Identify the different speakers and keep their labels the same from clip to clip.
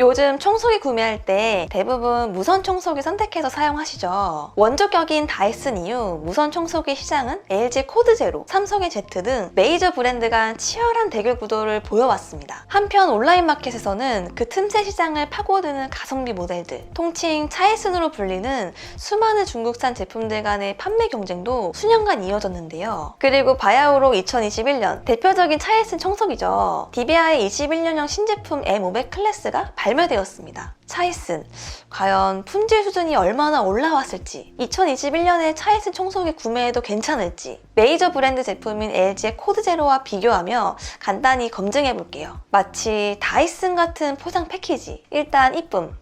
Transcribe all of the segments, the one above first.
Speaker 1: 요즘 청소기 구매할 때 대부분 무선 청소기 선택해서 사용하시죠. 원조격인 다이슨 이후 무선 청소기 시장은 LG 코드 제로, 삼성의 Z 등 메이저 브랜드 간 치열한 대결 구도를 보여왔습니다. 한편 온라인 마켓에서는 그 틈새 시장을 파고드는 가성비 모델들, 통칭 차이슨으로 불리는 수많은 중국산 제품들 간의 판매 경쟁도 수년간 이어졌는데요. 그리고 바야흐로 2021년 대표적인 차이슨 청소기죠. DBI의 21년형 신제품 M500 클래스가 발매되었습니다. 차이슨, 과연 품질 수준이 얼마나 올라왔을지, 2021년에 차이슨 청소기 구매해도 괜찮을지 메이저 브랜드 제품인 LG의 코드 제로와 비교하며 간단히 검증해볼게요. 마치 다이슨 같은 포장 패키지, 일단 이쁨,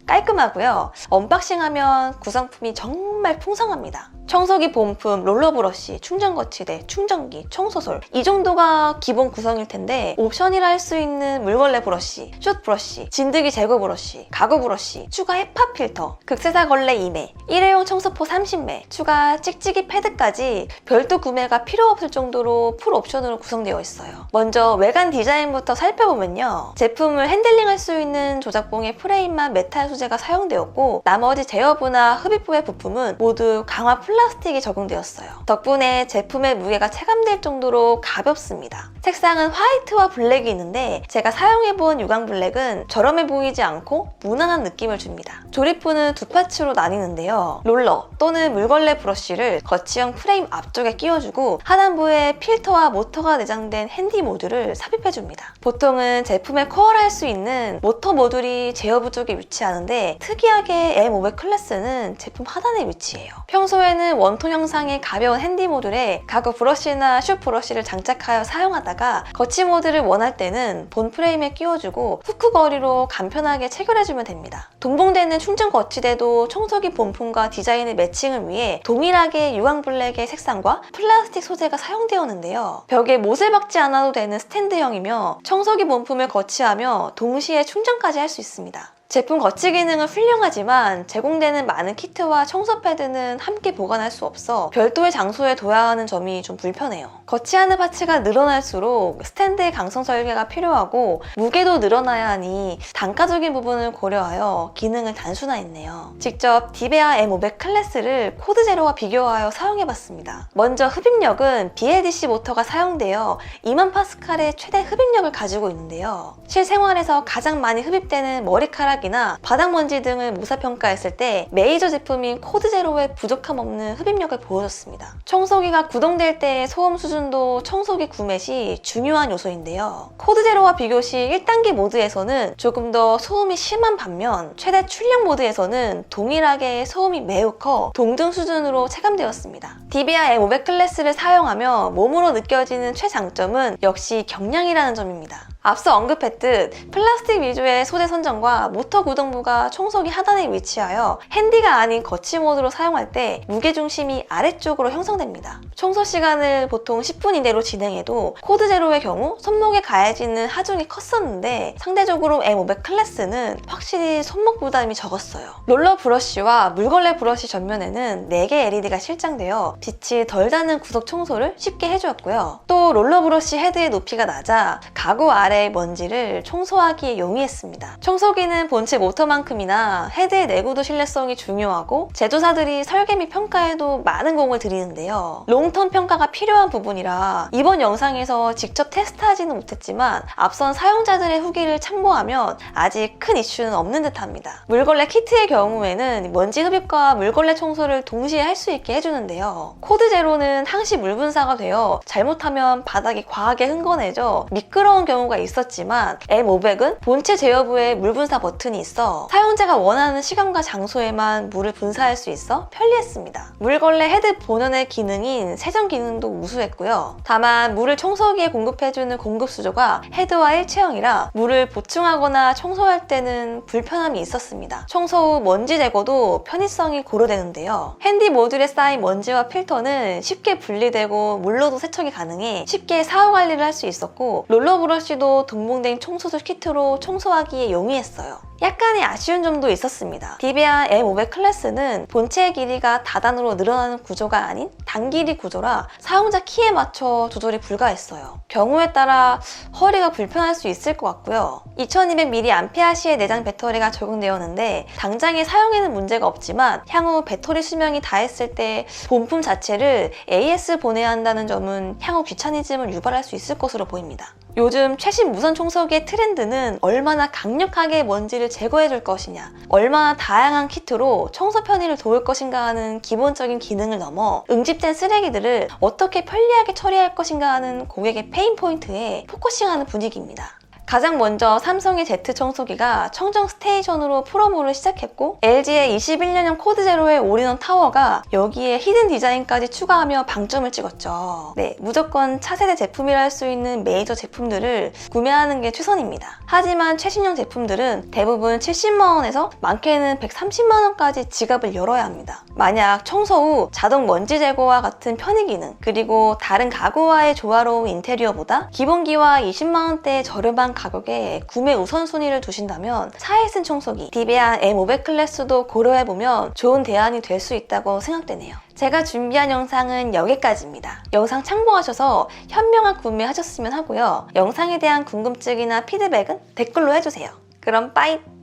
Speaker 1: 깔끔하고요. 언박싱하면 구성품이 정말 풍성합니다. 청소기 본품, 롤러 브러쉬, 충전 거치대, 충전기, 청소솔 이 정도가 기본 구성일 텐데 옵션이라 할 수 있는 물걸레 브러쉬, 숏 브러쉬, 진드기 제거 브러쉬, 가구 브러쉬, 추가 헤파 필터, 극세사 걸레 2매, 일회용 청소포 30매, 추가 찍찍이 패드까지 별도 구매가 필요 없을 정도로 풀 옵션으로 구성되어 있어요. 먼저 외관 디자인부터 살펴보면요. 제품을 핸들링할 수 있는 조작봉의 프레임만 메탈 소재가 사용되었고 나머지 제어부나 흡입부의 부품은 모두 강화 플라스틱이 적용되었어요. 덕분에 제품의 무게가 체감될 정도로 가볍습니다. 색상은 화이트와 블랙이 있는데 제가 사용해본 유광 블랙은 저렴해 보이지 않고 무난한 느낌을 줍니다. 조립부는 두 파츠로 나뉘는데요. 롤러 또는 물걸레 브러쉬를 거치형 프레임 앞쪽에 끼워주고 하단부에 필터와 모터가 내장된 핸디 모듈을 삽입해줍니다. 보통은 제품에 코어할 수 있는 모터 모듈이 제어부 쪽에 위치하는데 특이하게 M500 클래스는 제품 하단에 위치해요. 평소에는 원톤 형상의 가벼운 핸디 모듈에 가구 브러쉬나 숏 브러쉬를 장착하여 사용하다가 거치 모드를 원할 때는 본 프레임에 끼워주고 후크 거리로 간편하게 체결해주면 됩니다. 동봉되는 충전 거치대도 청소기 본품과 디자인의 매칭을 위해 동일하게 유광 블랙의 색상과 플라스틱 소재가 사용되었는데요. 벽에 못을 박지 않아도 되는 스탠드형이며 청소기 본품을 거치하며 동시에 충전까지 할 수 있습니다. 제품 거치 기능은 훌륭하지만 제공되는 많은 키트와 청소 패드는 함께 보관할 수 없어 별도의 장소에 둬야 하는 점이 좀 불편해요. 거치하는 파츠가 늘어날수록 스탠드의 강성 설계가 필요하고 무게도 늘어나야 하니 단가적인 부분을 고려하여 기능을 단순화했네요. 직접 디베아 M500 클래스를 코드 제로와 비교하여 사용해봤습니다. 먼저 흡입력은 BLDC 모터가 사용되어 2만 파스칼의 최대 흡입력을 가지고 있는데요. 실생활에서 가장 많이 흡입되는 머리카락 이나 바닥먼지 등을 무사평가했을 때 메이저 제품인 코드 제로의 부족함 없는 흡입력을 보여줬습니다. 청소기가 구동될 때의 소음 수준도 청소기 구매 시 중요한 요소인데요. 코드 제로와 비교 시 1단계 모드에서는 조금 더 소음이 심한 반면 최대 출력 모드에서는 동일하게 소음이 매우 커 동등 수준으로 체감되었습니다. DBI M500 클래스를 사용하며 몸으로 느껴지는 최장점은 역시 경량이라는 점입니다. 앞서 언급했듯 플라스틱 위주의 소재 선정과 모터 구동부가 청소기 하단에 위치하여 핸디가 아닌 거치 모드로 사용할 때 무게중심이 아래쪽으로 형성됩니다. 청소 시간을 보통 10분 이내로 진행해도 코드 제로의 경우 손목에 가해지는 하중이 컸었는데 상대적으로 M500 클래스는 확실히 손목 부담이 적었어요. 롤러 브러쉬와 물걸레 브러쉬 전면에는 4개 LED가 실장되어 빛이 덜 나는 구석 청소를 쉽게 해주었고요. 또 롤러 브러쉬 헤드의 높이가 낮아 가구 아래의 먼지를 청소하기에 용이했습니다. 청소기는 본체 모터만큼이나 헤드의 내구도 신뢰성이 중요하고 제조사들이 설계 및 평가에도 많은 공을 들이는데요. 롱텀 평가가 필요한 부분이라 이번 영상에서 직접 테스트하지는 못했지만 앞선 사용자들의 후기를 참고하면 아직 큰 이슈는 없는 듯합니다. 물걸레 키트의 경우에는 먼지 흡입과 물걸레 청소를 동시에 할 수 있게 해주는데요. 코드 제로는 항시 물 분사가 되어 잘못하면 바닥이 과하게 흥건해져 미끄러운 경우가 있었지만 M500은 본체 제어부에 물 분사 버튼이 있어 사용자가 원하는 시간과 장소에만 물을 분사할 수 있어 편리했습니다. 물걸레 헤드 본연의 기능인 세정 기능도 우수했고요. 다만 물을 청소기에 공급해주는 공급 수조가 헤드와 일체형이라 물을 보충하거나 청소할 때는 불편함이 있었습니다. 청소 후 먼지 제거도 편의성이 고려되는데요. 핸디 모듈에 쌓인 먼지와 필터는 쉽게 분리되고 물로도 세척이 가능해 쉽게 사후 관리를 할 수 있었고 롤러 브러쉬도 기능도 동봉된 청소술 키트로 청소하기에 용이했어요. 약간의 아쉬운 점도 있었습니다. 디비안 M500 클래스는 본체의 길이가 다단으로 늘어나는 구조가 아닌 단길이 구조라 사용자 키에 맞춰 조절이 불가했어요. 경우에 따라 허리가 불편할 수 있을 것 같고요. 2200mAh의 내장 배터리가 적용되었는데 당장의 사용에는 문제가 없지만 향후 배터리 수명이 다했을 때 본품 자체를 AS 보내야 한다는 점은 향후 귀차니즘을 유발할 수 있을 것으로 보입니다. 요즘 최신 무선 청소기의 트렌드는 얼마나 강력하게 먼지를 제거해 줄 것이냐, 얼마나 다양한 키트로 청소 편의를 도울 것인가 하는 기본적인 기능을 넘어 응집된 쓰레기들을 어떻게 편리하게 처리할 것인가 하는 고객의 페인 포인트에 포커싱하는 분위기입니다. 가장 먼저 삼성의 Z 청소기가 청정 스테이션으로 프로모를 시작했고 LG의 21년형 코드 제로의 올인원 타워가 여기에 히든 디자인까지 추가하며 방점을 찍었죠. 네, 무조건 차세대 제품이라 할 수 있는 메이저 제품들을 구매하는 게 최선입니다. 하지만 최신형 제품들은 대부분 70만원에서 많게는 130만원까지 지갑을 열어야 합니다. 만약 청소 후 자동 먼지 제거와 같은 편의 기능, 그리고 다른 가구와의 조화로운 인테리어보다 기본기와 20만원대의 저렴한 가격에 구매 우선순위를 두신다면 차에슨 청소기 디비안 M500 클래스도 고려해보면 좋은 대안이 될 수 있다고 생각되네요. 제가 준비한 영상은 여기까지입니다. 영상 참고하셔서 현명한 구매하셨으면 하고요. 영상에 대한 궁금증이나 피드백은 댓글로 해주세요. 그럼 빠이!